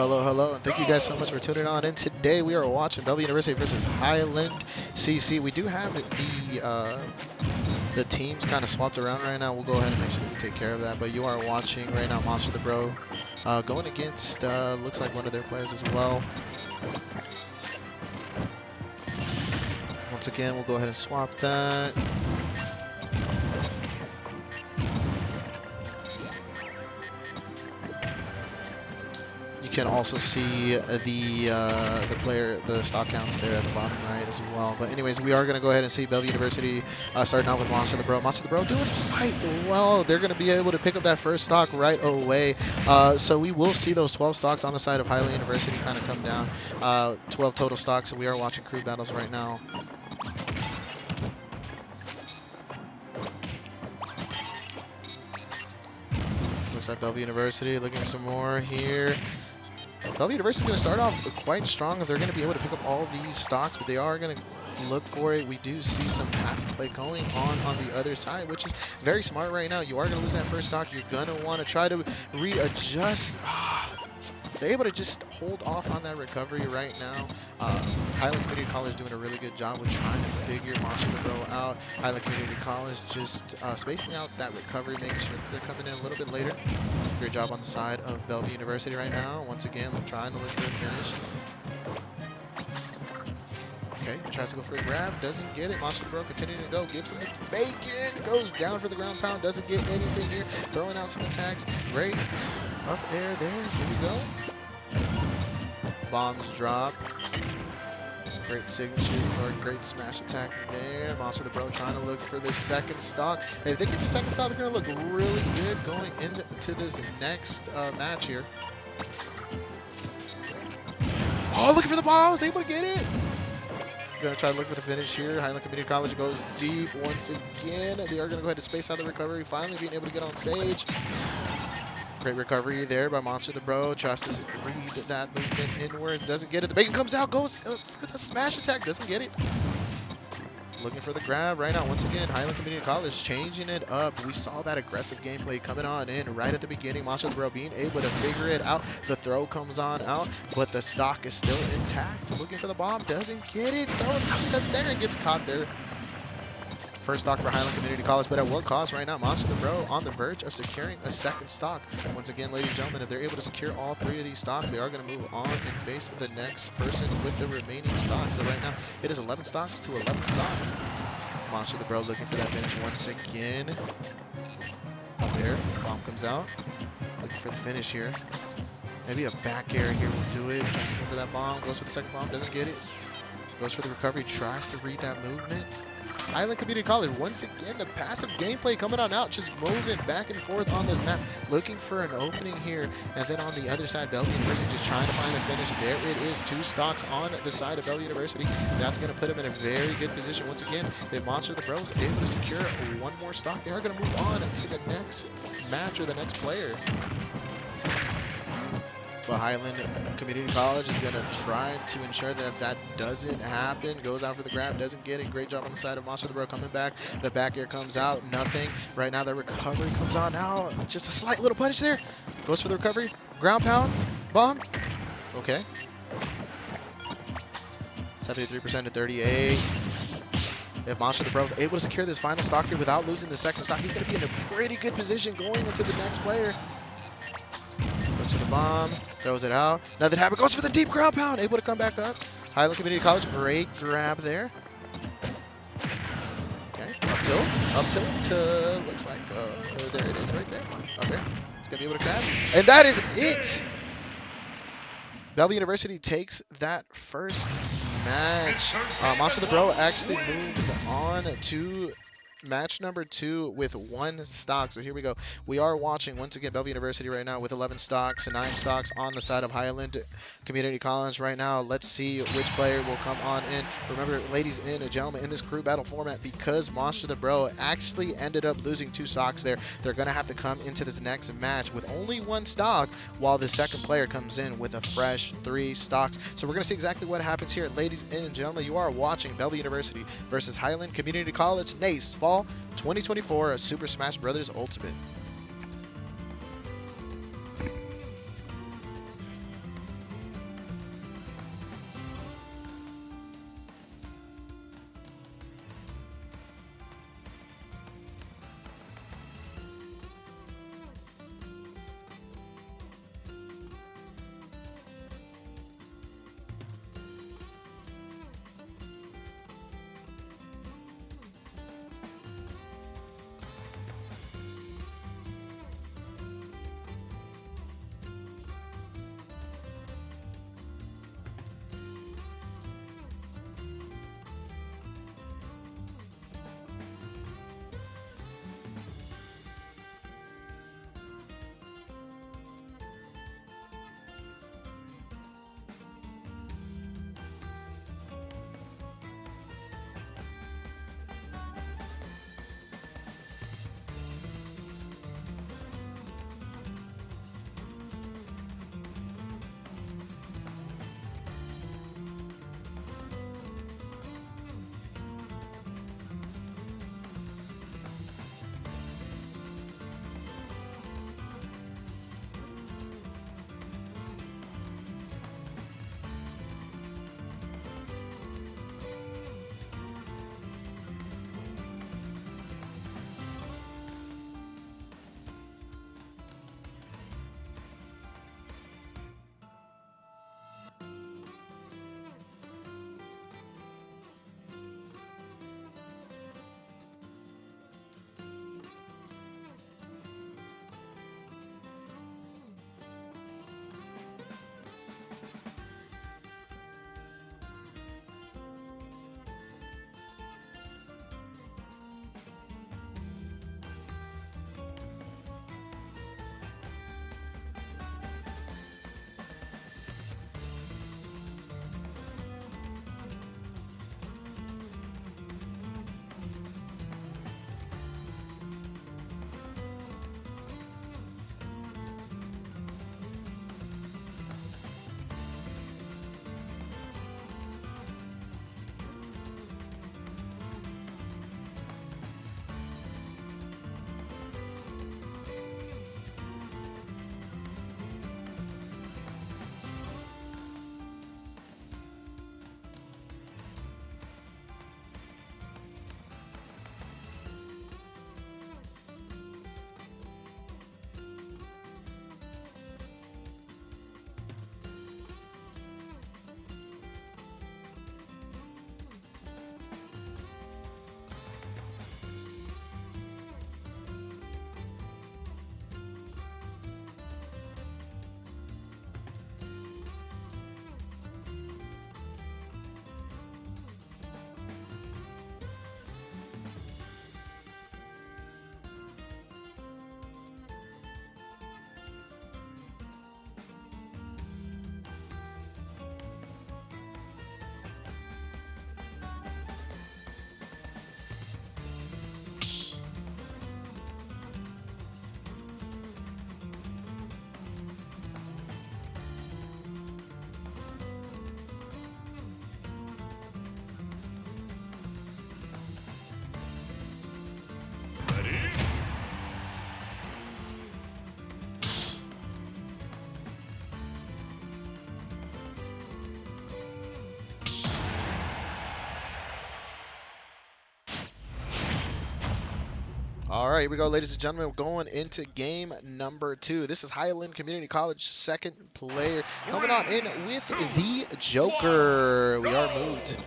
Hello, and thank you guys so much for tuning on in. Today we are watching Bellevue University versus Highland CC. We do have the teams kind of swapped around right now. We'll go ahead and make sure we take care of that. But you are watching right now Monster the Bro going against looks like one of their players as well. Once again, we'll go ahead and swap that. You can also see the stock counts there at the bottom right as well. But anyways, we are going to go ahead and see Bellevue University starting out with Monster the Bro. Monster the Bro doing quite well. They're going to be able to pick up that first stock right away. So we will see those 12 stocks on the side of Highland University kind of come down. 12 total stocks, and we are watching crew battles right now. Looks like Bellevue University looking for some more here. Bellevue University is going to start off quite strong. They're going to be able to pick up all these stocks, but they are going to look for it. We do see some passive play going on the other side, which is very smart right now. You are going to lose that first stock. You're going to want to try to readjust. They're able to just hold off on that recovery right now. Highland Community College doing a really good job with trying to figure Monster the Bro out. Highland Community College just spacing out that recovery, making sure that they're coming in a little bit later. Great job on the side of Bellevue University right now. Once again, they're trying to look for a finish. Okay, tries to go for a grab, doesn't get it. Monster the Bro continuing to go, gives him the bacon, goes down for the ground pound, doesn't get anything here. Throwing out some attacks, great. Up air there, here we go. Bombs drop. Great signature, or great smash attack there. Monster the Bro trying to look for the second stock. If they get the second stock, they're going to look really good going into this next match here. Oh, looking for the ball. I was able to get it. Going to try to look for the finish here. Highland Community College goes deep once again. They are going to go ahead and space out the recovery, finally being able to get on stage. Great recovery there by Monster the Bro. Tries to read that movement inwards. Doesn't get it. The bacon comes out. Goes for the smash attack. Doesn't get it. Looking for the grab right now. Once again, Highland Community College changing it up. We saw that aggressive gameplay coming on in right at the beginning. Monster the Bro being able to figure it out. The throw comes on out, but the stock is still intact. Looking for the bomb. Doesn't get it. Throws out the center. Gets caught there. First stock for Highland Community College, but at what cost right now? Monster the Bro on the verge of securing a second stock. Once again, ladies and gentlemen, if they're able to secure all three of these stocks, they are going to move on and face the next person with the remaining stocks. So right now, it is 11 stocks to 11 stocks. Monster the Bro looking for that finish once again. Up there, bomb comes out. Looking for the finish here. Maybe a back air here will do it. Tries to go for that bomb. Goes for the second bomb, doesn't get it. Goes for the recovery, tries to read that movement. Highland Community College, once again, the passive gameplay coming on out, just moving back and forth on this map, looking for an opening here. And then on the other side, Bellevue University just trying to find the finish. There it is, 2 stocks on the side of Bellevue University. That's going to put them in a very good position. Once again, if Monster the Bro is able to secure one more stock, they are going to move on to the next match or the next player. But Highland Community College is going to try to ensure that that doesn't happen. Goes out for the grab, doesn't get it. Great job on the side of Monster the Bro coming back. The back air comes out, nothing. Right now, the recovery comes on out. Just a slight little punish there. Goes for the recovery. Ground pound. Bomb. Okay. 73% to 38. If Monster the Bro is able to secure this final stock here without losing the second stock, he's going to be in a pretty good position going into the next player. Goes to the bomb, throws it out. Nothing happened. Goes for the deep ground pound. Able to come back up. Highland Community College, great grab there. Okay, up tilt to, looks like, there it is right there. Up there. It's going to be able to grab. And that is it. Bellevue University takes that first match. Monster the Bro actually moves on to match number 2 with 1 stock. So here we go. We are watching once again Bellevue University right now with 11 stocks and 9 stocks on the side of Highland Community College right now. Let's see which player will come on in. Remember, ladies and gentlemen, in this crew battle format, because Monster the Bro actually ended up losing 2 stocks there, they're going to have to come into this next match with only 1 stock, while the second player comes in with a fresh 3 stocks. So we're going to see exactly what happens here. Ladies and gentlemen, you are watching Bellevue University versus Highland Community College NACE Fall 2024 Super Smash Bros. Ultimate. All right, here we go, ladies and gentlemen. We're going into game number 2. This is Highland Community College second player coming on in with the Joker. We are moved.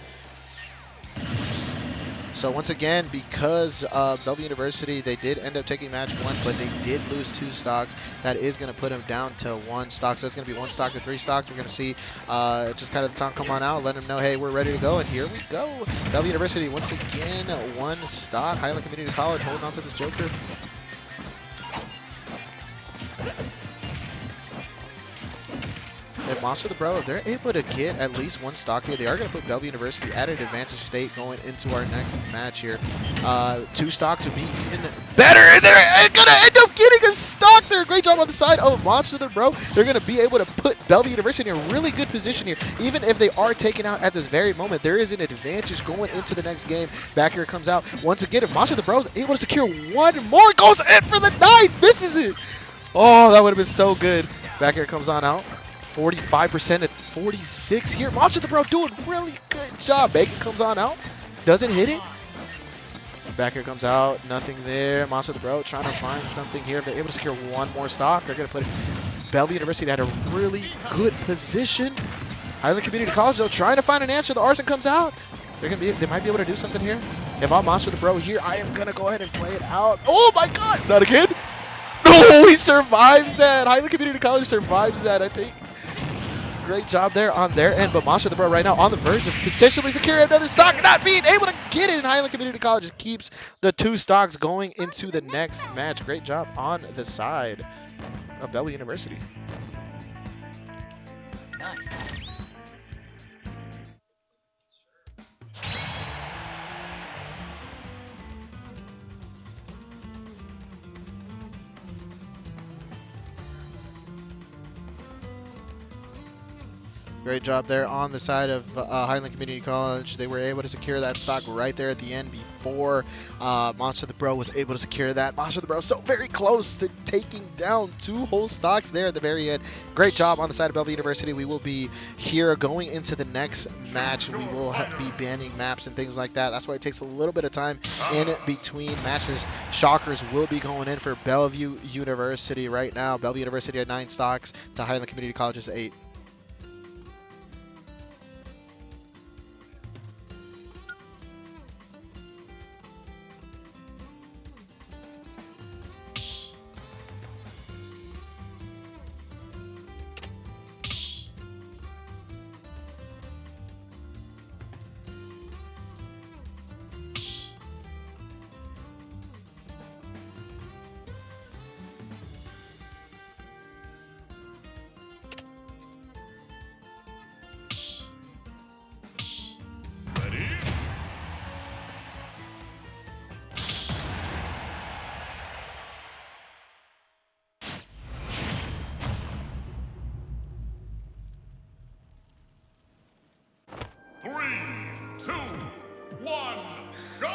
So once again, because Bellevue University, they did end up taking match 1, but they did lose 2 stocks. That is going to put them down to 1 stock. So it's going to be 1 stock to 3 stocks. We're going to see just kind of the time come on out, let them know, hey, we're ready to go. And here we go. Bellevue University, once again, 1 stock. Highland Community College holding on to this Joker. If Monster the Bro, if they're able to get at least 1 stock here, they are going to put Bellevue University at an advantage state going into our next match here. 2 stocks would be even better, and they're going to end up getting a stock there. Great job on the side of Monster the Bro. They're going to be able to put Bellevue University in a really good position here. Even if they are taken out at this very moment, there is an advantage going into the next game. Back here it comes out. Once again, if Monster the Bro is able to secure 1 more, goes in for the 9, misses it. Oh, that would have been so good. Back here it comes on out. 45% at 46 here. Monster the Bro doing really good job. Bacon comes on out. Doesn't hit it. Back here comes out. Nothing there. Monster the Bro trying to find something here. If they're able to secure 1 more stock, they're going to put Bellevue University at a really good position. Highland Community College, though, trying to find an answer. The arson comes out. They might be able to do something here. If I'm Monster the Bro here, I am going to go ahead and play it out. Oh, my God. Not again. No, he survives that. Highland Community College survives that, I think. Great job there on their end, but Monster the Bro right now on the verge of potentially securing another stock, not being able to get it. And Highland Community College keeps the 2 stocks going into the next match. Great job on the side of Bellevue University. Nice. Great job there on the side of Highland Community College. They were able to secure that stock right there at the end before Monster the Bro was able to secure that. Monster the Bro so very close to taking down 2 whole stocks there at the very end. Great job on the side of Bellevue University. We will be here going into the next match. We will be banning maps and things like that. That's why it takes a little bit of time in between matches. Shockers will be going in for Bellevue University right now. Bellevue University at 9 stocks to Highland Community College's 8.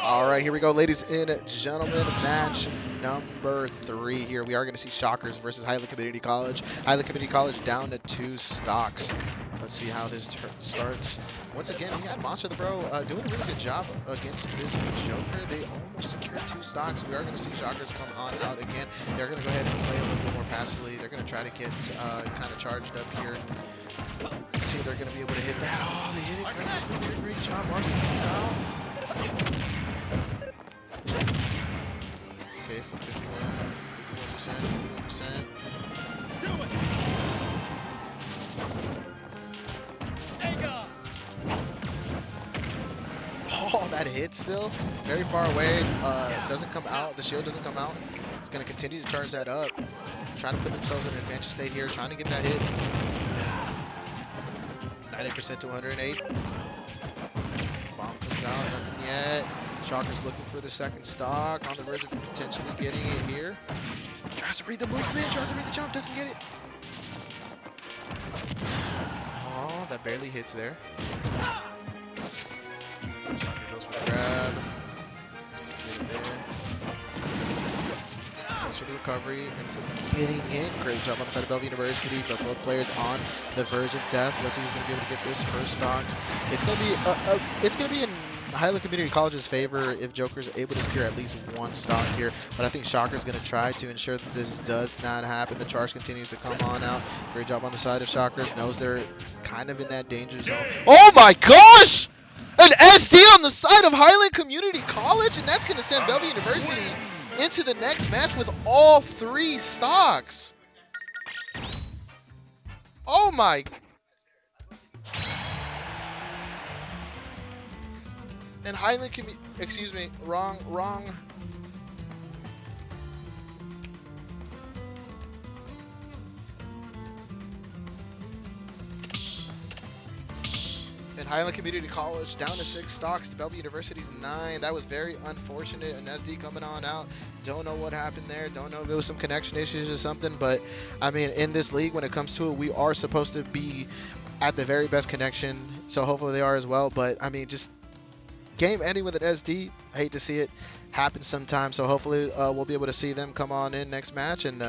All right, here we go, ladies and gentlemen. Match number 3 here. We are going to see Shockers versus Highland Community College. Highland Community College down to 2 stocks. Let's see how this starts. Once again, we had Monster the Bro doing a really good job against this Joker. They almost secured 2 stocks. We are going to see Shockers come on out again. They're going to go ahead and play a little bit more passively. They're going to try to get kind of charged up here. Let's see if they're going to be able to hit that. Oh, they hit it. They did a great job. Arson comes out. Okay, for 51%. Do it. Oh, that hit still. Very far away. Doesn't come out. The shield doesn't come out. It's going to continue to charge that up. Trying to put themselves in an advantage state here. Trying to get that hit. 90% to 108. Bomb comes out. Nothing yet. Shocker's looking for the 2nd stock. On the verge of potentially getting it here. Tries to read the movement. Tries to read the jump. Doesn't get it. Oh, that barely hits there. Shocker goes for the grab. Just get it there. Goes for the recovery. Ends up getting it. Great job on the side of Bellevue University, but both players on the verge of death. Let's see who's going to be able to get this first stock. It's going to be a Highland Community College's favor if Joker's able to secure at least one stock here, but I think Shocker's going to try to ensure that this does not happen. The charge continues to come on out. Great job on the side of Shockers. Knows they're kind of in that danger zone. Oh my gosh! An SD on the side of Highland Community College, and that's going to send Bellevue University into the next match with all 3 stocks. Oh my. And Highland Community, excuse me, wrong. And Highland Community College down to 6 stocks to Bellevue University's 9. That was very unfortunate. An SD coming on out. Don't know what happened there. Don't know if it was some connection issues or something. But, I mean, in this league, when it comes to it, we are supposed to be at the very best connection. So hopefully they are as well. But, I mean, just game ending with an SD. I hate to see it happen sometime. So hopefully we'll be able to see them come on in next match and,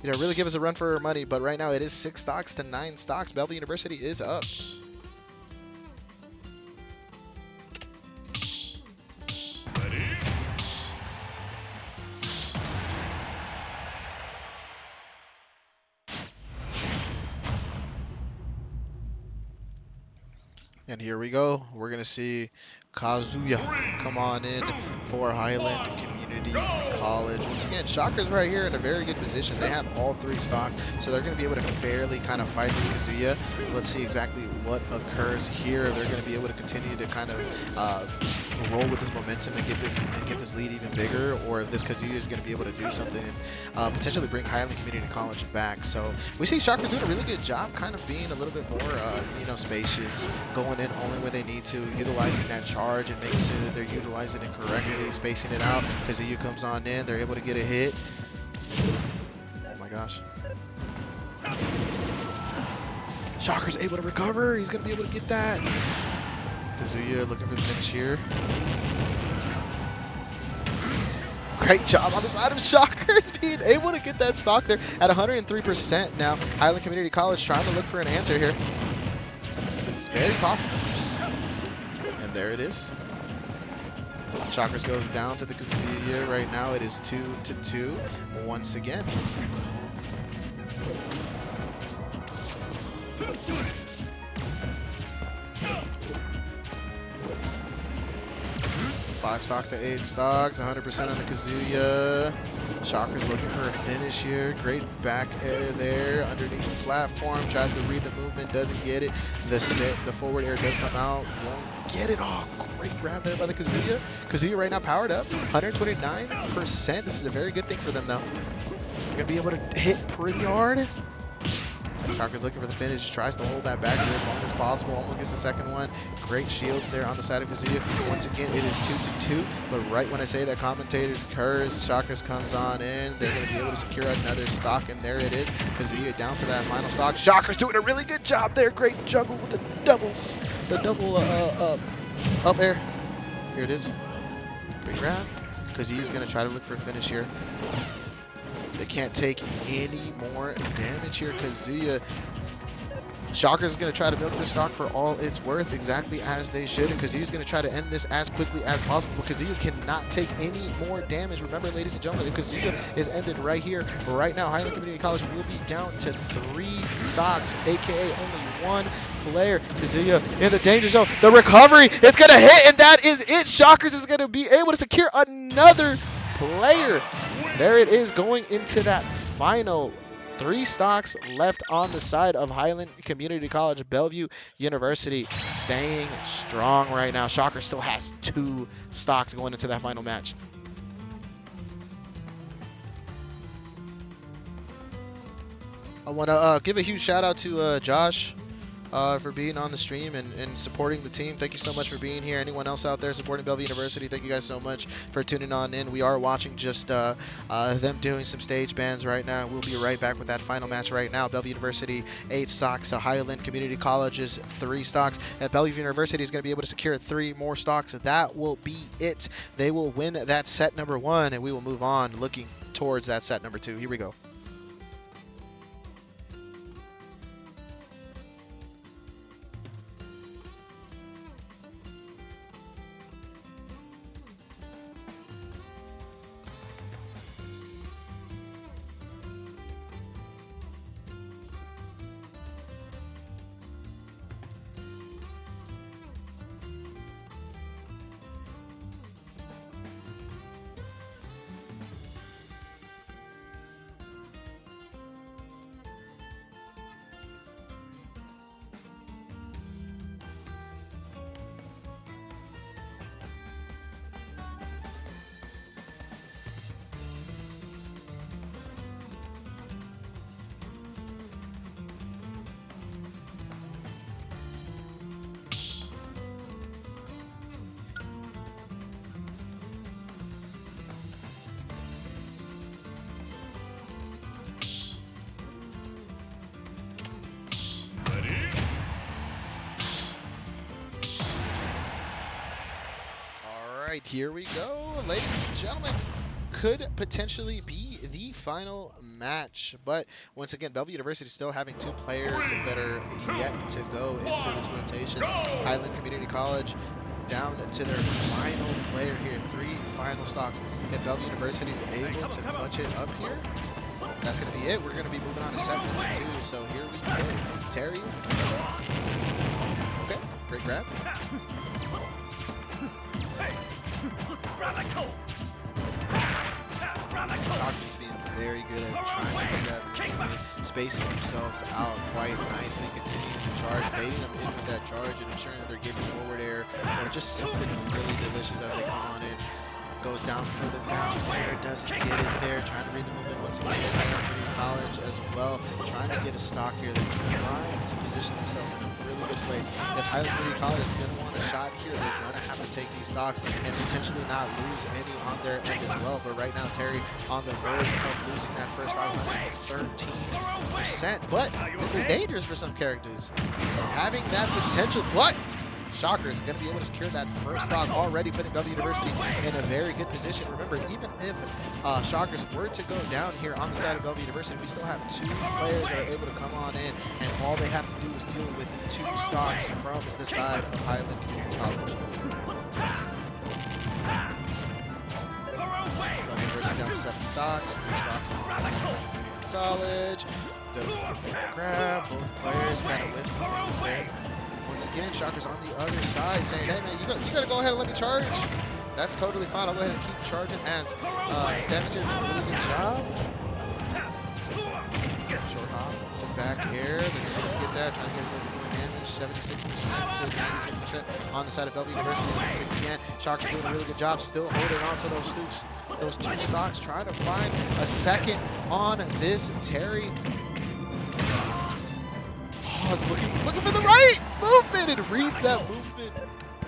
really give us a run for our money. But right now it is 6 stocks to 9 stocks. Bellevue University is up. And here we go. We're going to see Kazuya come on in for Highland Community College. Once again, Shockers right here in a very good position. They have all 3 stocks, so they're going to be able to fairly kind of fight this Kazuya. Let's see exactly what occurs here. They're going to be able to continue to kind of roll with this momentum and get this lead even bigger, or if this Kazuya is going to be able to do something and potentially bring Highland Community College back. So we see Shockers doing a really good job kind of being a little bit more spacious, going in only where they need to, utilizing that charge and making sure that they're utilizing it correctly, spacing it out. Kazuya comes on in, they're able to get a hit. Oh my gosh. Shocker's able to recover. He's going to be able to get that. Kazuya looking for the finish here. Great job on the side of Shockers being able to get that stock there at 103% now. Highland Community College trying to look for an answer here. It's very possible. And there it is. Shockers goes down to the Kazuya. Right now it is 2-2 once again. Five stocks to 8 stocks, 100% on the Kazuya. Shockers looking for a finish here. Great back air there underneath the platform. Tries to read the movement, doesn't get it. The forward air does come out, won't get it. Oh, great grab there by the Kazuya. Kazuya right now powered up, 129%. This is a very good thing for them though. They're gonna be able to hit pretty hard. Shockers looking for the finish, tries to hold that back here as long as possible, almost gets the second one. Great shields there on the side of Kazuya. Once again, it is 2-2, but right when I say that, commentators curse, Shockers comes on in. They're going to be able to secure another stock, and there it is. Kazuya down to that final stock. Shockers doing a really good job there. Great juggle with the double up air. Here it is. Great grab. Kazuya's going to try to look for a finish here. They can't take any more damage here. Kazuya. Shockers is going to try to milk this stock for all it's worth, exactly as they should. And Kazuya's going to try to end this as quickly as possible. But Kazuya cannot take any more damage. Remember, ladies and gentlemen, if Kazuya is ended right here, right now, Highland Community College will be down to 3 stocks, aka only 1 player. Kazuya in the danger zone. The recovery, it's going to hit, and that is it. Shockers is going to be able to secure another player. There it is, going into that final 3 stocks left on the side of Highland Community College. Bellevue University staying strong right now. Shocker still has 2 stocks going into that final match. I want to give a huge shout out to Josh for being on the stream and supporting the team. Thank you so much for being here. Anyone else out there supporting Bellevue University, thank you guys so much for tuning on in. We are watching just them doing some stage bans right now. We'll be right back with that final match right now. Bellevue University 8 stocks to Highland Community College's 3 stocks. And Bellevue University is going to be able to secure 3 more stocks. That will be it. They will win that set number 1, and we will move on looking towards that set number 2. Here we go. right, here we go, ladies and gentlemen. Could potentially be the final match, but once again, Bellevue University still having 2 players that are yet to go into this rotation. Highland Community College down to their final player here, 3 final stocks. If Bellevue University is able to clutch it up here, that's going to be it. We're going to be moving on to set number 2. So here we go. Terry. Okay, great grab. Shockers being very good at trying to do that movement, spacing themselves out quite nicely, continuing to charge, baiting them in with that charge and ensuring that they're giving forward air or just something really delicious as they come on in. Goes down for the down player, doesn't get it there, trying to read the movement once again. Highland Community College as well, trying to get a stock here. They're trying to position themselves in a really good place. If Highland Community College is going to want a shot here, they're going to have to take these stocks and potentially not lose any on their end as well. But right now, Terry on the verge of losing that first stock, 13%. But this is dangerous for some characters. Having that potential, but Shocker is going to be able to secure that first stock, already putting Bellevue University in a very good position. Remember, even if Shockers were to go down here on the side of Bellevue University, we still have 2 players that are able to come on in, and all they have to do is deal with 2 stocks from the side of Highland Community College. Bellevue University down to 7 stocks, 3 stocks on the side of Highland Community College. Doesn't get the grab. Both players kind of whiff some things there. Once again, Shockers on the other side saying, hey man, you gotta go ahead and let me charge. That's totally fine. I'll go ahead and keep charging as Samus here doing a really good job. Short hop to back air. They're gonna get that, trying to get a little bit more damage. 76% to 96% on the side of Bellevue University. Once again, Shockers doing a really good job, still holding on to those 2 stocks, trying to find a second on this Terry. Looking for the right movement. It reads that movement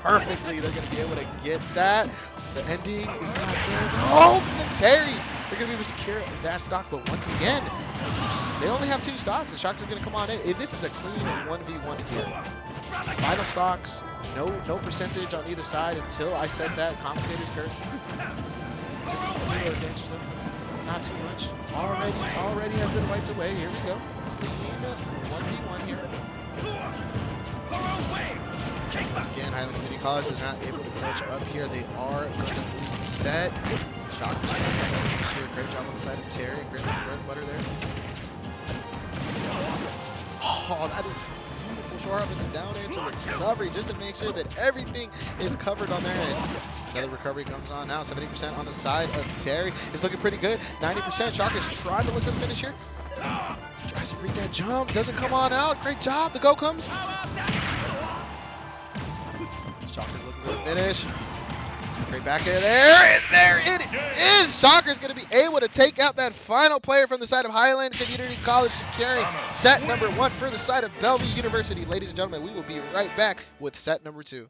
perfectly. They're going to be able to get that. The ending is not there. Oh, Terry. They're going to be able to secure that stock. But once again, they only have 2 stocks. The Shockers are going to come on in. This is a clean 1v1 here. Final stocks. No percentage on either side until I said that. Commentator's curse. Just a little advantage though. Not too much. Already has been wiped away. Here we go. Clean 1v1 here. Once again, Highland Community College is not able to clutch up here. They are going to lose the set. Shockers trying to finish here. Great job on the side of Terry. Great bread and butter there. Oh, that is beautiful. Short up in the down air to recovery just to make sure that everything is covered on their end. Another recovery comes on now. 70% on the side of Terry. It's looking pretty good. 90%. Shockers trying to look for the finish here. Tries to read that jump. Doesn't come on out. Great job. The go comes. Shockers looking for the finish. Great back air there. And there it is. Shockers going to be able to take out that final player from the side of Highland Community College, securing set number 1 for the side of Bellevue University. Ladies and gentlemen, we will be right back with set number 2.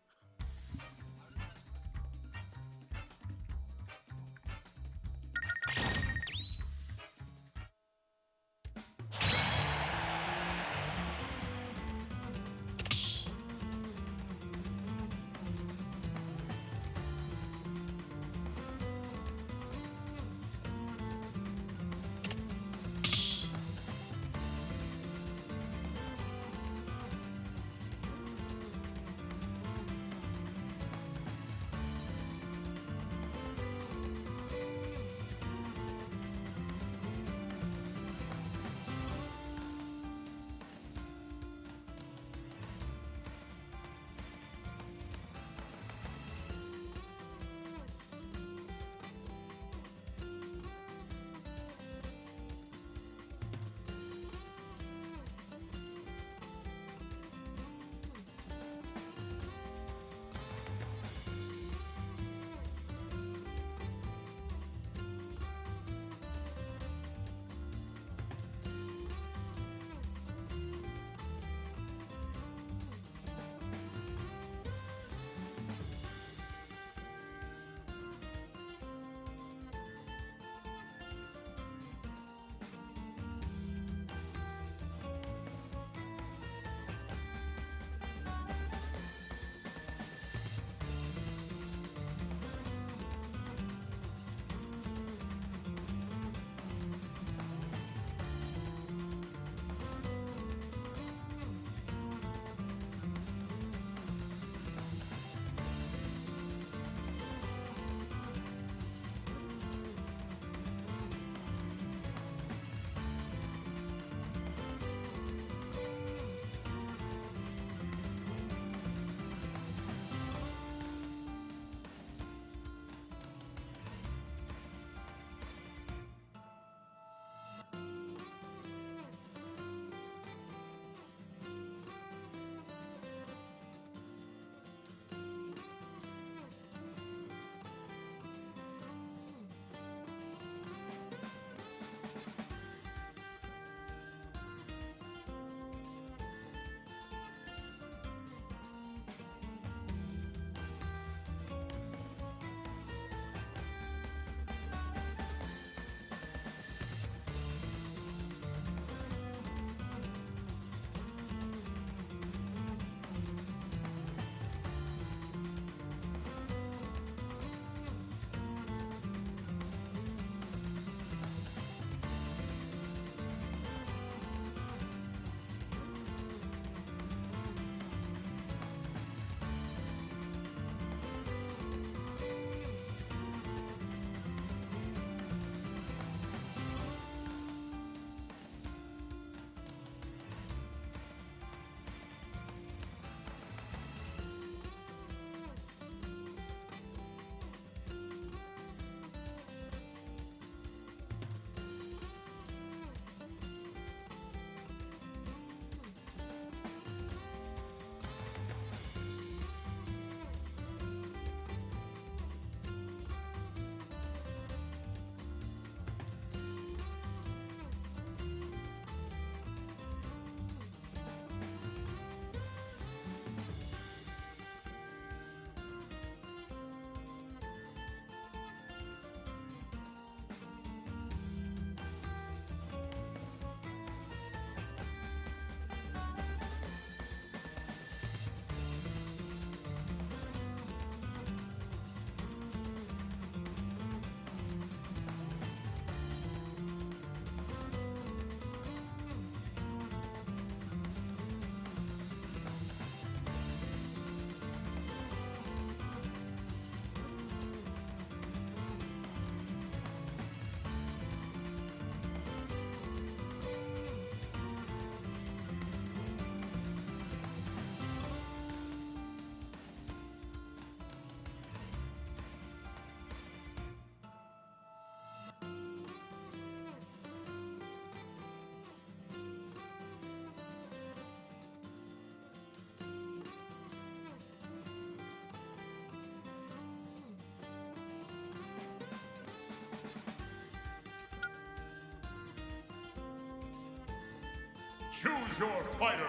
Choose your fighter.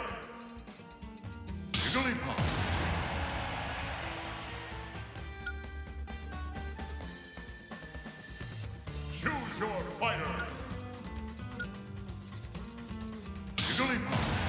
Jigglypuff. Choose your fighter. Jigglypuff.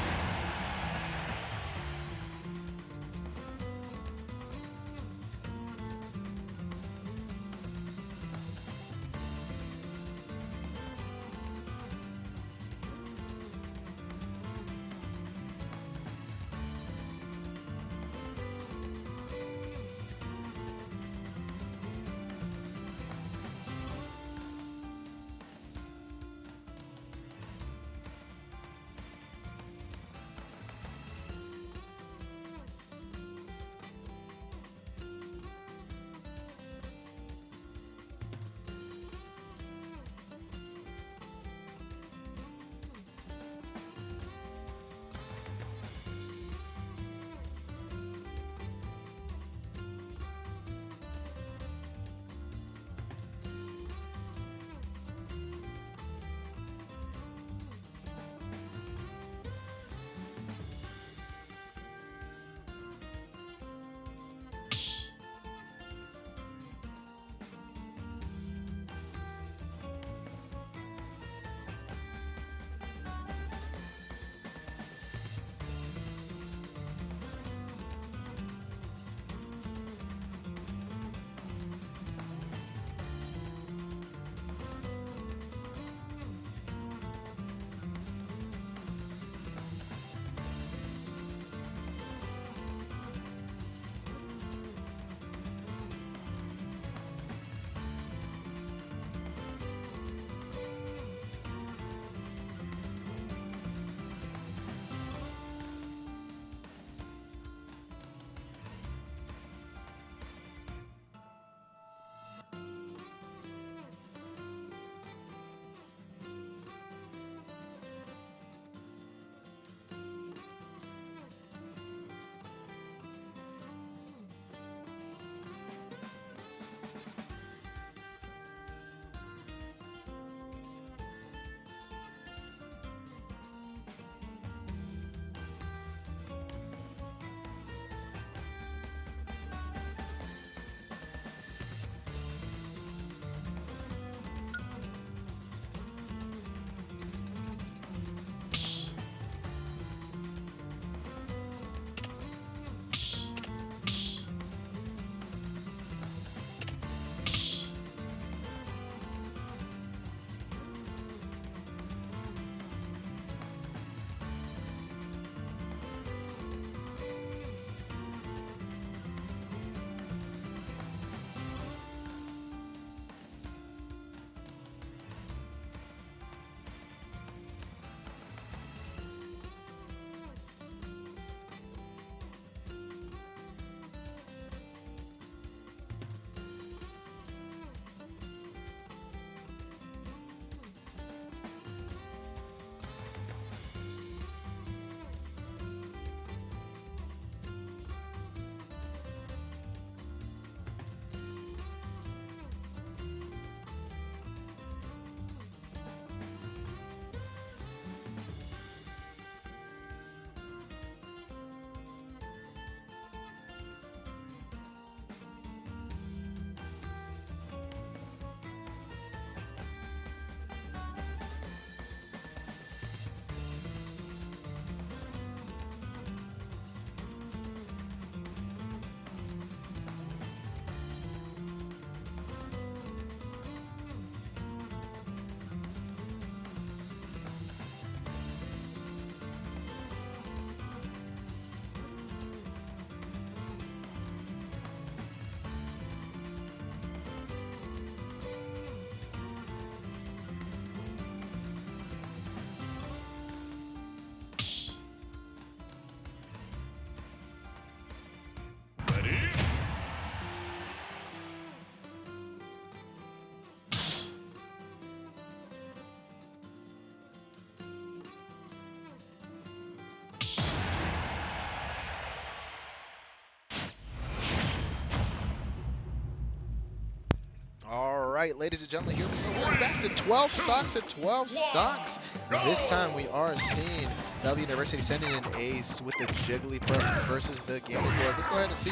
right, ladies and gentlemen, here we go. We're back to 12 stocks to 12 stocks. This time we are seeing Bellevue University sending in Ace with the Jigglypuff versus the Ganondorf. Let's go ahead and see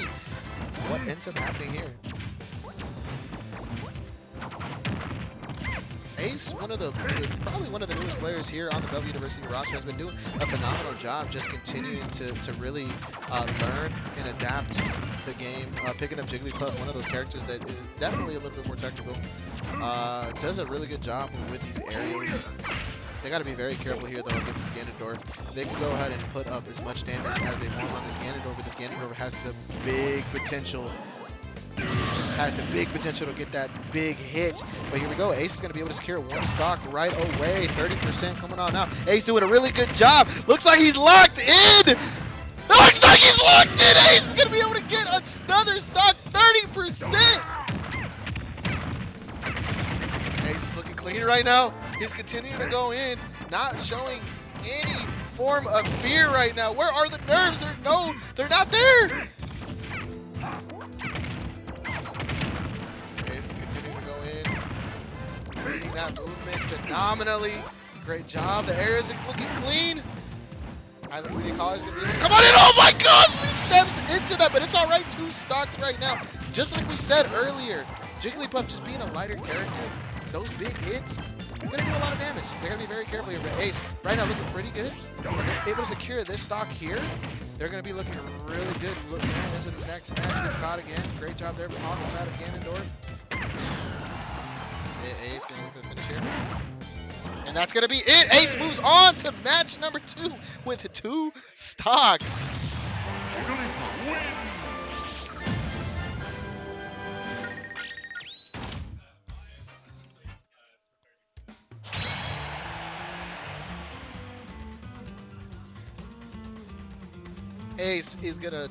what ends up happening here. Ace, probably one of the newest players here on the Bellevue University roster, has been doing a phenomenal job just continuing to really learn and adapt the game, picking up Jigglypuff, one of those characters that is definitely a little bit more technical. Does a really good job with these areas. They got to be very careful here, though, against this Ganondorf. They can go ahead and put up as much damage as they want on this Ganondorf, but this Ganondorf has the big potential to get that big hit. But here we go. Ace is going to be able to secure one stock right away. 30% coming on now. Ace doing a really good job. Looks like he's locked in. Looks like he's locked in. Ace is going to be able to get another stock. 30%. Ace is looking clean right now. He's continuing to go in, not showing any form of fear right now. Where are the nerves? They're not there. Continuing to go in, reading that movement phenomenally. Great job. The air isn't looking clean. Highland Community College is going to be able to come on in. Oh my gosh! He steps into that, but it's all right. 2 stocks right now. Just like we said earlier, Jigglypuff just being a lighter character, those big hits, they're going to do a lot of damage. They're going to be very careful here. But Ace, right now looking pretty good. They're able to secure this stock here. They're going to be looking really good looking into this next match. Gets caught again. Great job there on the side of Ganondorf. Ace going to look for the finish here. And that's going to be it. Ace moves on to match number 2 with 2 stocks. Jigglypuff wins. Ace is going to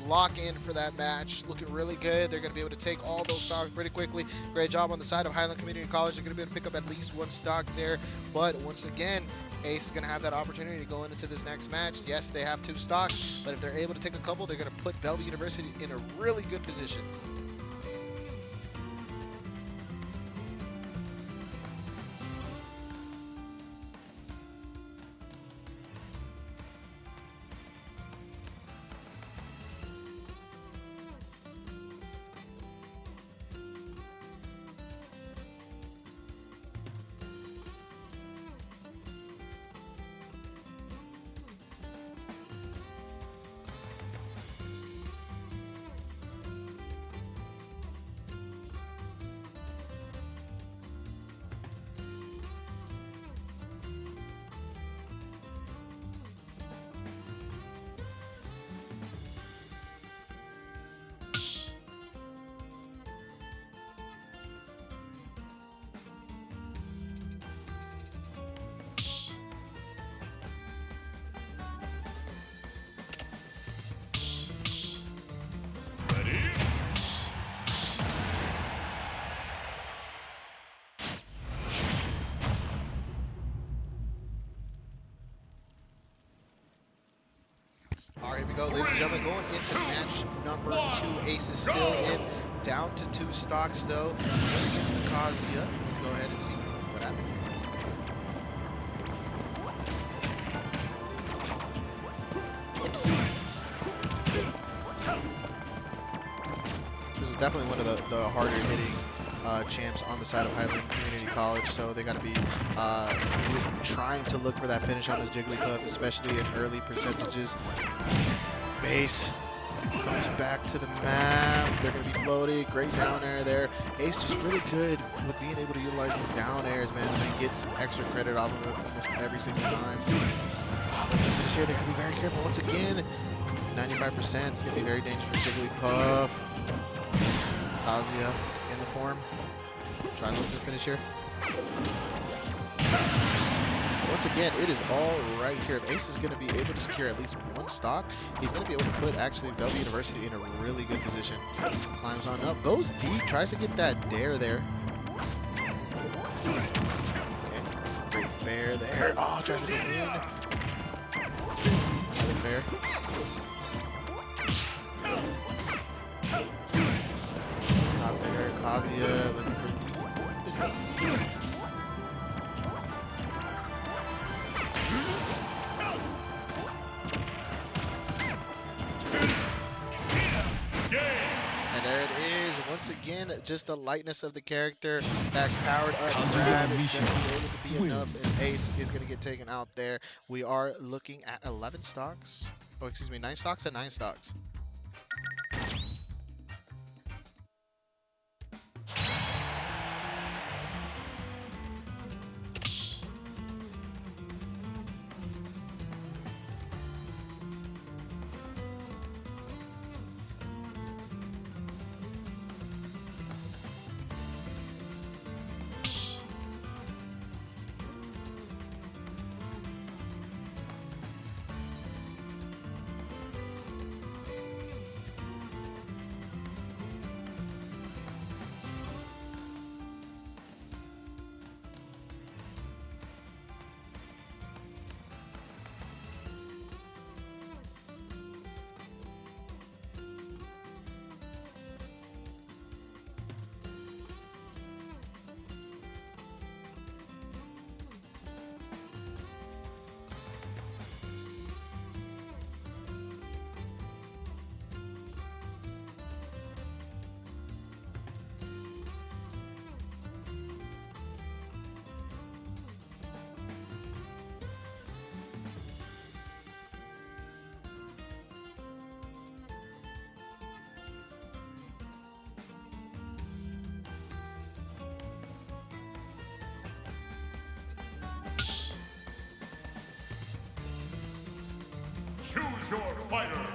lock in for that match. Looking really good. They're going to be able to take all those stocks pretty quickly. Great job on the side of Highland Community College. They're going to be able to pick up at least 1 stock there. But once again, Ace is going to have that opportunity going into this next match. Yes, they have 2 stocks, but if they're able to take a couple, they're going to put Bellevue University in a really good position. All right, here we go, ladies and gentlemen, going into match number 2. Ace is still in, down to 2 stocks though. Going against the Kazuya. Let's go ahead and see what happens here. This is definitely one of the harder hitting champs on the side of Highland Community College, so they got to be trying to look for that finish on this Jigglypuff, especially in early percentages. Base comes back to the map. They're going to be floating. Great down air there. Ace just really good with being able to utilize these down airs, man, and then get some extra credit off of it almost every single time. This year, they're going to be very careful once again. 95%. It's going to be very dangerous for Jigglypuff. Kazuya in the form. Trying to look for the finish here. Once again, it is all right here. If Ace is going to be able to secure at least 1 stock, he's going to be able to put actually Bellevue University in a really good position. Climbs on up, goes deep, tries to get that dare there. Okay, great fair there. Oh, tries to get in. Another fair. It's caught there. Kazuya looking for the And there it is. Once again, just the lightness of the character, that powered up grab, it's going to be able to be enough, and Ace is going to get taken out there. We are looking at 11 stocks. Oh, excuse me, 9 stocks and 9 stocks. Choose your fighter.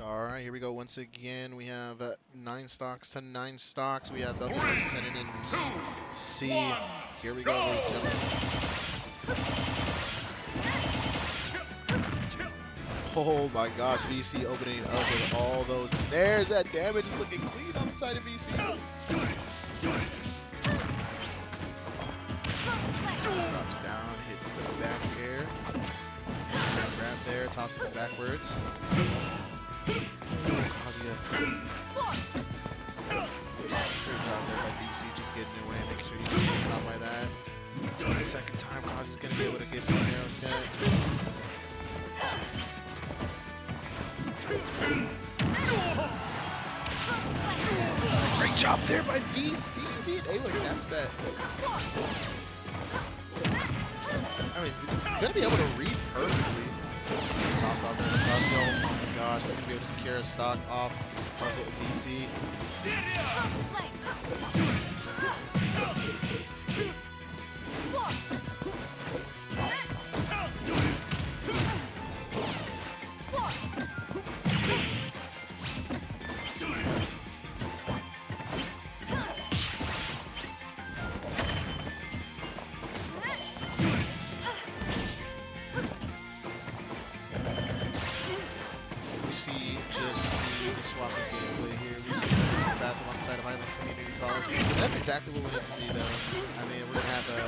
All right, here we go. Once again, we have 9 stocks to 9 stocks. We have Bellevue sending in VC. Here we go, ladies and gentlemen. Oh my gosh, VC opening up with all those. There's that damage. It's looking clean on the side of VC. Drops down, hits the back air. Grab there, tosses it backwards. Kazuya. Good job there by DC, just getting away, making sure he doesn't get caught by that. It's the second time Kazuya's going to be able to get in there with that. Great job there by VC, being able to catch that. I mean, he's going to be able to read perfectly. Stops off there. Oh my gosh, he's going to be able to secure a stock off of the VC. swapping gameplay here. We see the passive on the side of Highland Community College. And that's exactly what we need to see, though. I mean, we're going to have a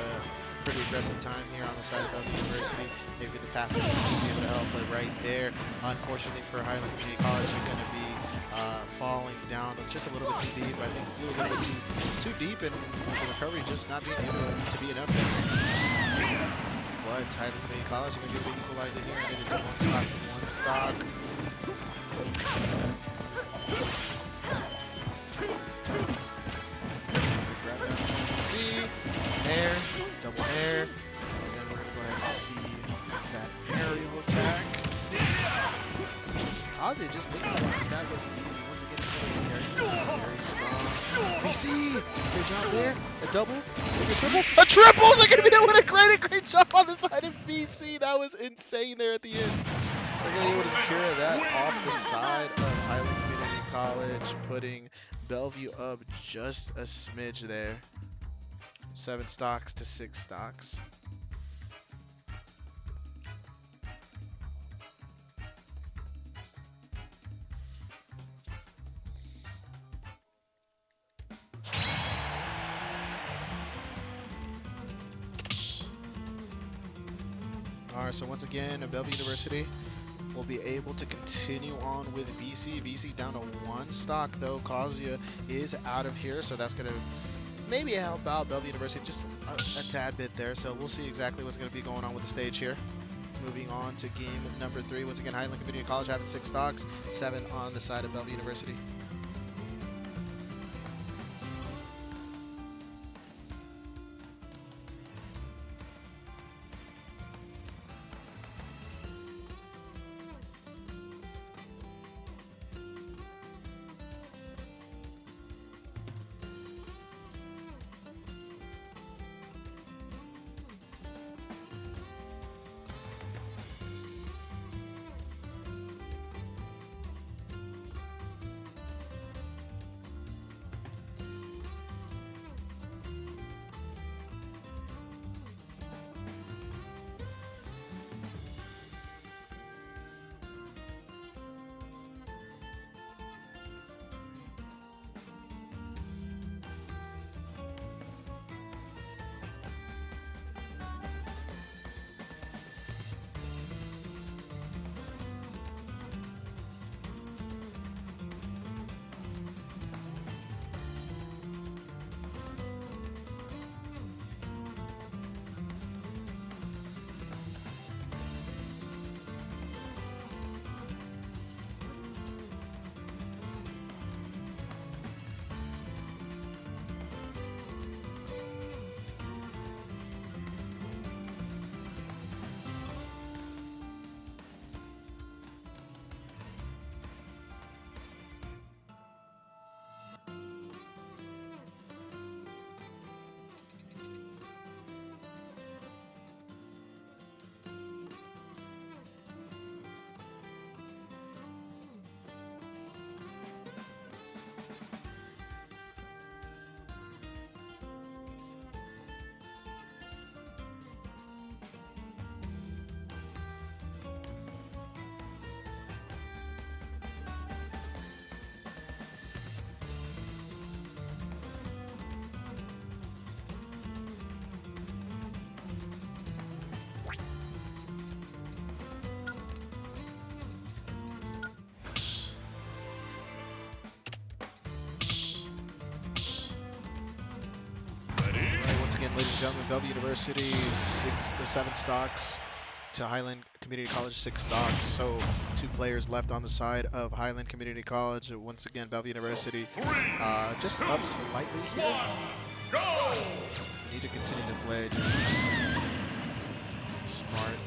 pretty aggressive time here on the side of Bellevue University. Maybe the passive should be able to help, but right there, unfortunately for Highland Community College, you're going to be falling down just a little bit too deep. I think flew a little bit too deep, and the recovery just not being able to be enough there. But Highland Community College are going to be able to equalize it here, and it is one stock to one stock. Grab down to C, air, double air, and then we're going to go ahead and see that aerial attack. Ozzy just making that look easy. Once again, very strong. VC! Good job there. A double. Maybe a triple. A triple! Look at me doing a great jump on the side of VC. That was insane there at the end. We're going to be able to secure that off the side of Highland Community College, putting Bellevue up just a smidge there. 7 stocks to 6 stocks. Alright, so once again, Bellevue University will be able to continue on with VC. VC down to 1 stock, though. Kazuya is out of here, so that's going to maybe help out Bellevue University just a tad bit there. So we'll see exactly what's going to be going on with the stage here. Moving on to game number 3. Once again, Highland Community College having 6 stocks, 7 on the side of Bellevue University. Ladies and gentlemen, Bellevue University 7 stocks to Highland Community College 6 stocks. So 2 players left on the side of Highland Community College. Once again, Bellevue University just up slightly here. Need to continue to play just smart.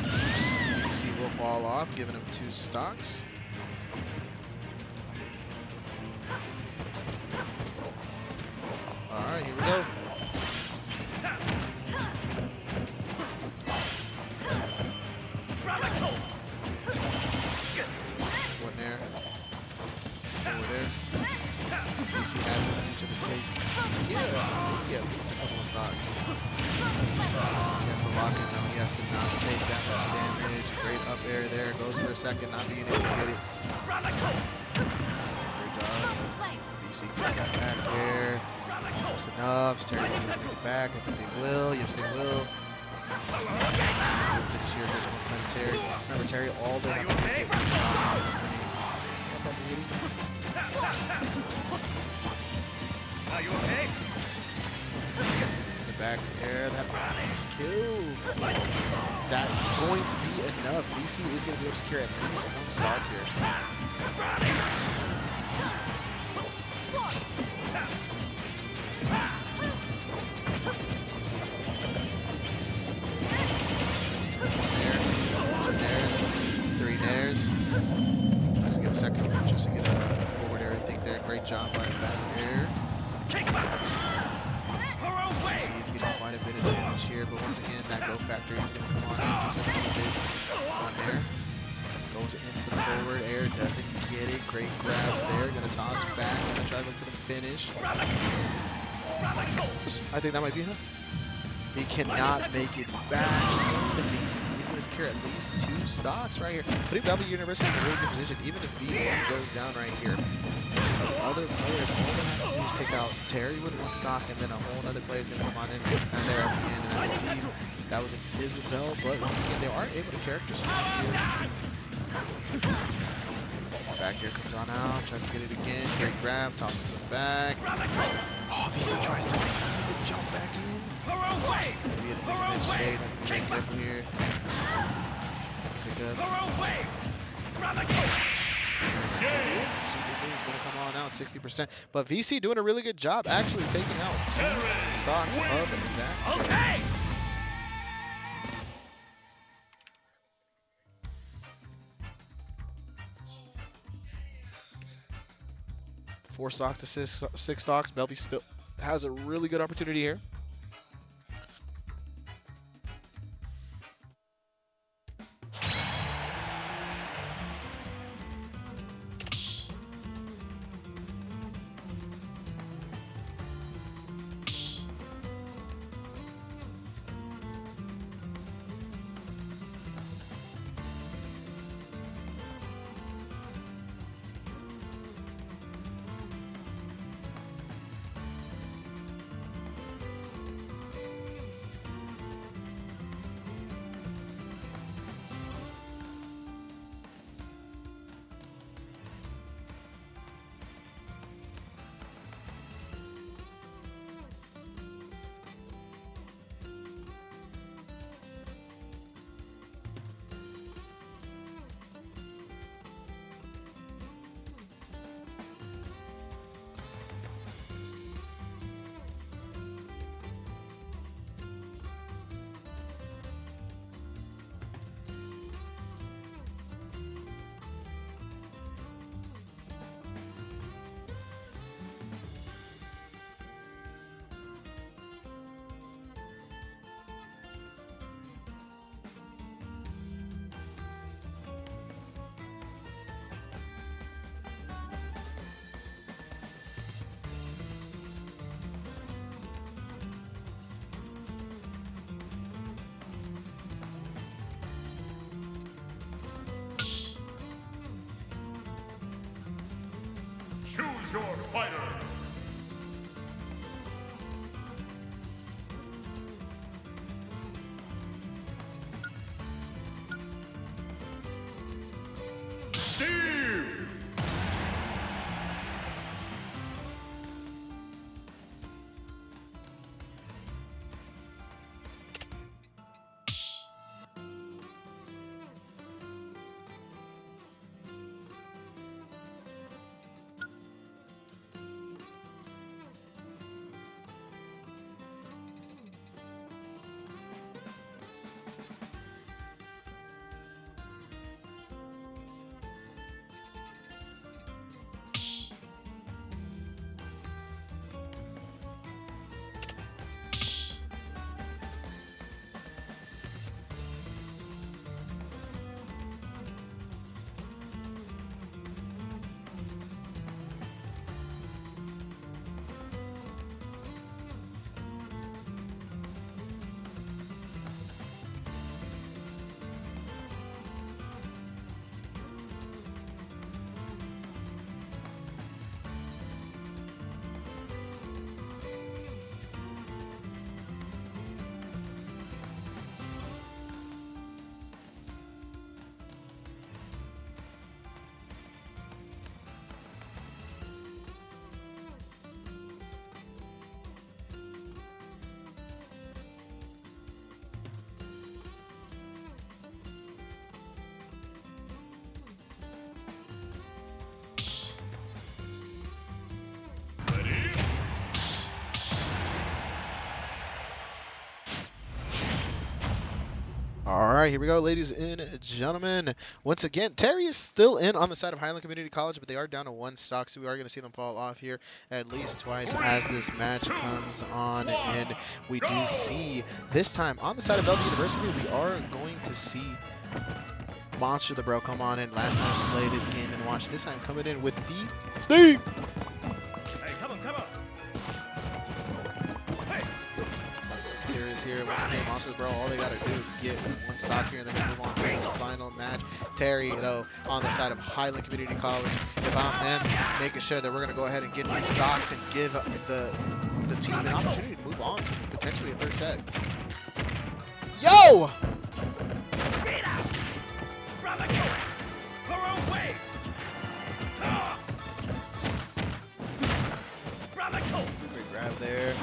UC will fall off, giving him 2 stocks. Alright, here we go. One there. Over there. DC had each of the take. Yeah, maybe at least a couple of stocks. He has to lock in now. He Chess did not take that much damage. Great up air there. Goes for a second, not being able to get it. Great job. VC gets that back air. Almost enough. Terry will bring it back. I think they will. Yes, they will. Finish here. There's one side of Terry. Remember, Terry, all they have to do is get one stop. Are you okay? The back air, that was killed. That's going to be enough. VC is going to be able to secure at least one stock here. Two nairs, three nairs. Just get a second, just to get a forward air. I think there. Great job by back air. He's getting quite a bit of damage here, but once again, that go factor is going to come on in just a little bit on there. Goes in for the forward air, doesn't get it. Great grab there, going to toss it back, going to try to look for the finish. I think that might be enough. He cannot make it back. VC is going to secure at least two stocks right here. Putting W University in a really good position, even if VC goes down right here. Other players, all they have to do is take out Terry with one stock, and then a whole other player is going to come on in and there at the end. And I believe that was an Isabel, but once again, they are able to character swap here. Back here comes on out, tries to get it again. Great grab, tosses it back. Oh, VC tries to make the jump back in. Maybe a disadvantage state, has to be very careful here. Pick up. Super Blue's going to come on out 60%. But VC doing a really good job actually taking out two stocks of that. Okay. Four stocks to six stocks. Bellevue still has a really good opportunity here. Choose your fighter. Steve. right, here we go, ladies and gentlemen. Once again, Terry is still in on the side of Highland Community College, but they are down to 1 stock, so we are going to see them fall off here at least twice as this match comes on. And we do see this time on the side of Bellevue University, we are going to see Monster the Bro come on in. Last time we played it, Game and Watch. This time coming in with the Steve. Hey, come on, come on. Hey. Materials here. Once again, Monster the Bro, all they got to do is get 1 stock here and then move on to the final match. Terry, though, on the side of Highland Community College. If I'm them, making sure that we're going to go ahead and get these stocks and give the team an opportunity to move on to potentially a 3rd set. Yo! Great grab there.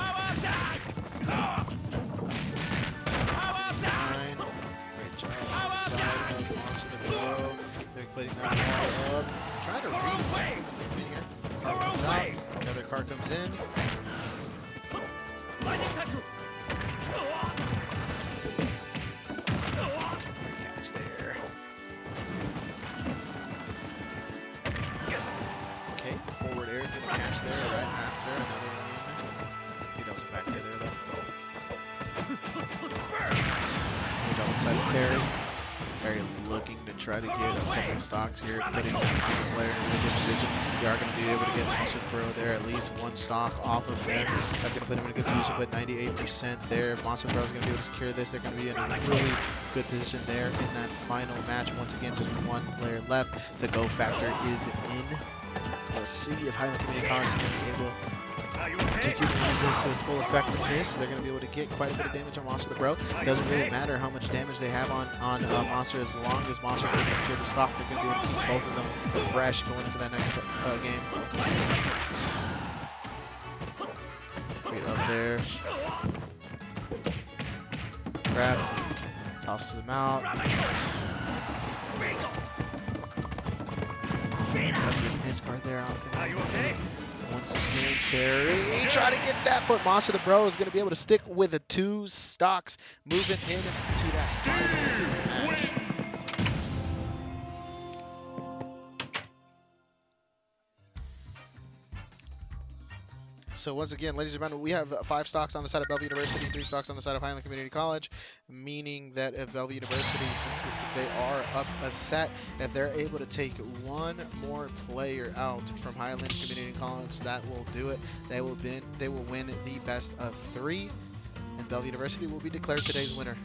Great job on the side of Monster the Bro. They're putting that ball up. Trying to read something in here. Car comes out. Another car comes in. Catch there. Okay, forward air is going to catch there right after another one. I think that was a back air there, though. Good job inside of Terry. Terry looking to try to get a couple of stocks here, putting the final player in a really good position. We are going to be able to get Monster Pro there, at least 1 stock off of them. That's going to put him in a good position, but 98% there. Monster Pro is going to be able to secure this. They're going to be in a really good position there in that final match. Once again, just 1 player left. The go factor is in. Let's see if Highland Community College is going to be able to utilize this to its full effectiveness. They're going to be able to get quite a bit of damage on Monster the Bro. It doesn't really matter how much damage they have on Monster, as long as Monster is able to secure the stock. They're going to be able to keep both of them fresh going into that next game. Great up there. Grab. Tosses him out. That's a good pitch card there. I don't think Are you okay? Once again, Terry try to get that, but Monster the Bro is going to be able to stick with the 2 stocks, moving into that final match. So once again, ladies and gentlemen, we have 5 stocks on the side of Bellevue University, 3 stocks on the side of Highland Community College, meaning that if Bellevue University, since they are up a set, if they're able to take 1 more player out from Highland Community College, that will do it. They will win the best of 3, and Bellevue University will be declared today's winner.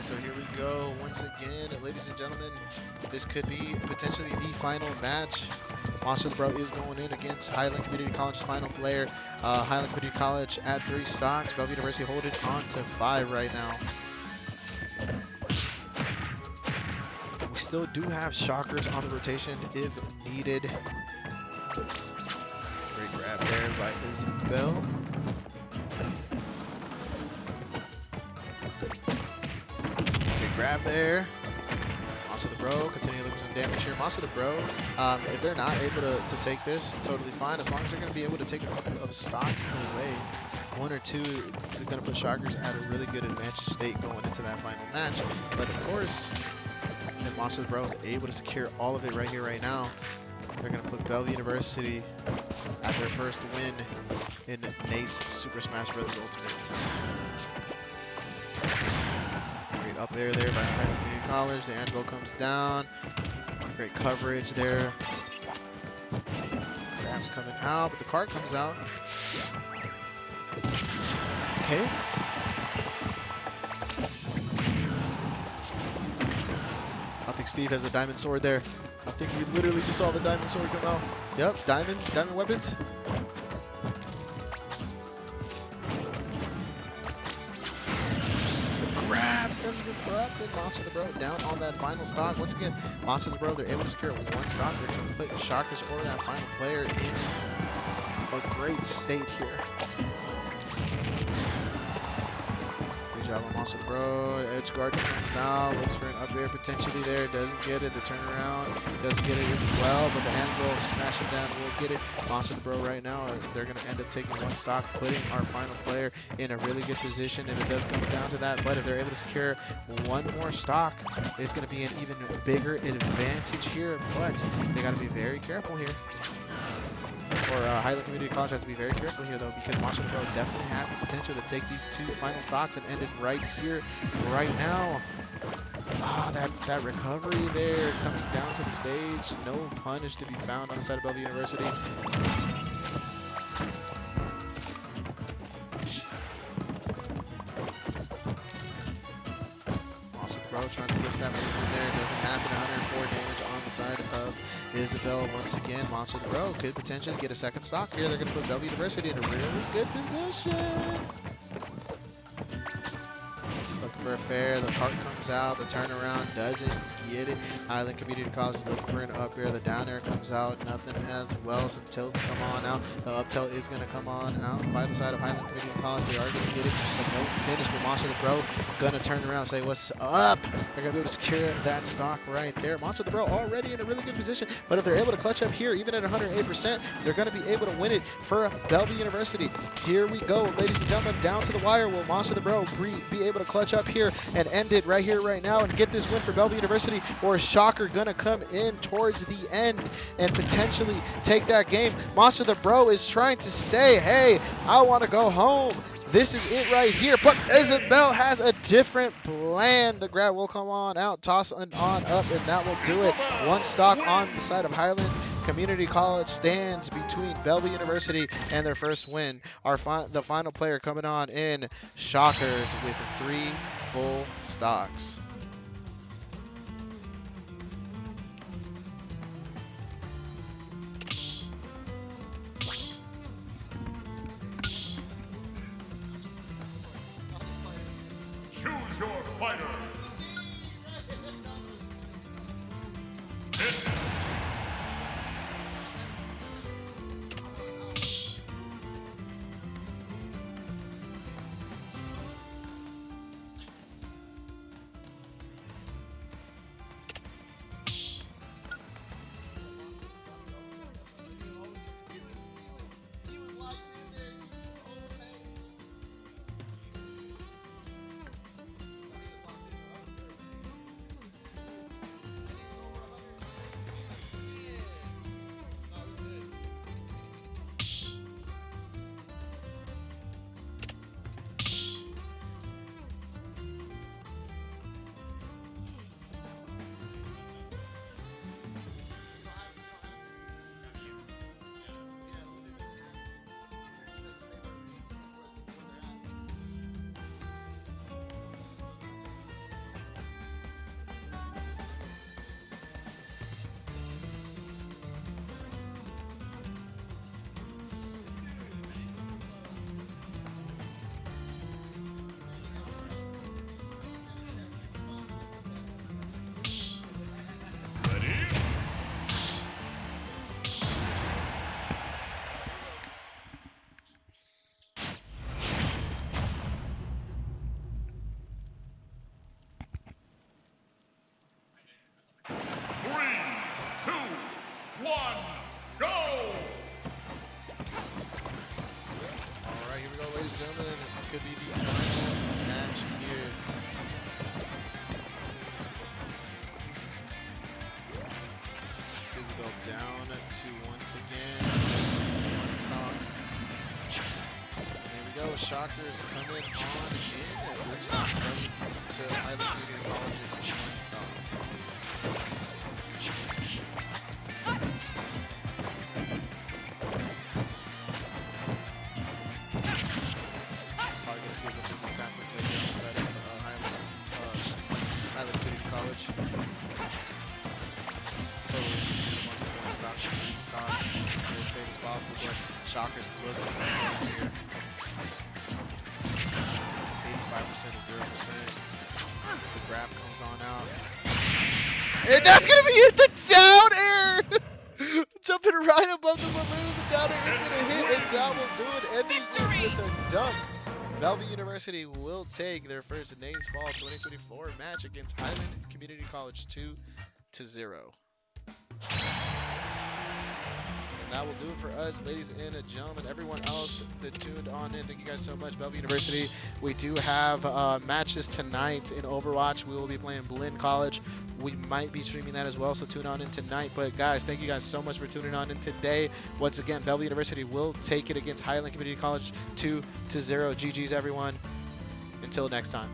right, so here we go. Once again, ladies and gentlemen, this could be potentially the final match. Monster the Bro is going in against Highland Community College's final player. Highland Community College at 3 stocks. Bellevue University holding on to 5 right now. We still do have shockers on the rotation if needed. Great grab there by Isabel. Good grab there. Monster the Bro continuing to lose some damage here. Monster the Bro, if they're not able to take this, totally fine. As long as they're going to be able to take a couple of stocks in a way, 1 or 2, they're going to put shockers at a really good advantage state going into that final match. But of course, if Monster the Bro is able to secure all of it right here, right now, they're going to put Bellevue University at their first win in NACE Super Smash Bros. Ultimate. Great up air there by Highland Community College. The anvil comes down. Great coverage there. Grab's coming out, but the card comes out. Okay. I think Steve has a diamond sword there. I think we literally just saw the diamond sword come out. Yep, diamond weapons. The grab sends him up, and Monster the Bro down on that final stock. Once again, Monster the Bro, they're able to secure 1 stock. They're going to put shockers or that final player in a great state here. Job on Monster the Bro. Edge guard comes out, looks for an up air potentially there, doesn't get it. The turnaround doesn't get it as well, but the anvil smash him down will get it. Monster the Bro right now, they're going to end up taking 1 stock, putting our final player in a really good position if it does come down to that. But if they're able to secure 1 more stock, it's going to be an even bigger advantage here. But they got to be very careful here. Highland Community College has to be very careful here, though, because Monster the Bro definitely has the potential to take these 2 final stocks and end it right here, right now. Ah, that recovery there coming down to the stage. No punish to be found on the side of Bellevue University. Monster the Bro trying to miss that move in there. It doesn't happen. 104 damage on the side of Isabel once again. Monster the Bro could potentially get a 2nd stock here. They're going to put Bellevue University in a really good position. Looking for a fair. The cart comes out. The turnaround doesn't get it. Highland Community College is looking for an up air. The down air comes out. Nothing as well. Some tilts come on out. The up tilt is going to come on out by the side of Highland Community College. They are going to get it. But no finish with Monster the Bro. Going to turn around and say, what's up? They're going to be able to secure that stock right there. Monster the Bro already in a really good position. But if they're able to clutch up here, even at 108%, they're going to be able to win it for Bellevue University. Here we go, ladies and gentlemen, down to the wire. Will Monster the Bro be able to clutch up here and end it right here, right now, and get this win for Bellevue University? Or is Shocker going to come in towards the end and potentially take that game? Monster the Bro is trying to say, hey, I want to go home. This is it right here. But Isabel has a different plan. The grab will come on out, toss on up, and that will do it. 1 stock on the side of Highland Community College stands between Bellevue University and their first win. The final player coming on in Shockers with 3 full stocks. Choose your fighter. one, go! Alright, here we go, ladies and gentlemen. It could be the final match here. Isabel down to once again. One stock. There we go. Shockers coming on in. And we're stock to Highland Community College's one stock. Probably gonna see a little bit faster play on the side of Highland Community College. Totally one stock, three stock, as safe as possible, but Shockers looking here. 85% to 0%. The grab comes on out. And that's gonna be it, the down air! Jumping right above the balloon, the down air is gonna hit, and that will do it, ending it with a dunk. Bellevue University will take their first NACE Fall 2024 match against Highland Community College 2-0. And that will do it for us, ladies and gentlemen. Everyone else that tuned on in, thank you guys so much. Bellevue University, we do have matches tonight in Overwatch. We will be playing Blinn College. We might be streaming that as well, so tune on in tonight. But guys, thank you guys so much for tuning on in today. Once again, Bellevue University will take it against Highland Community College 2-0. GG's everyone. Until next time.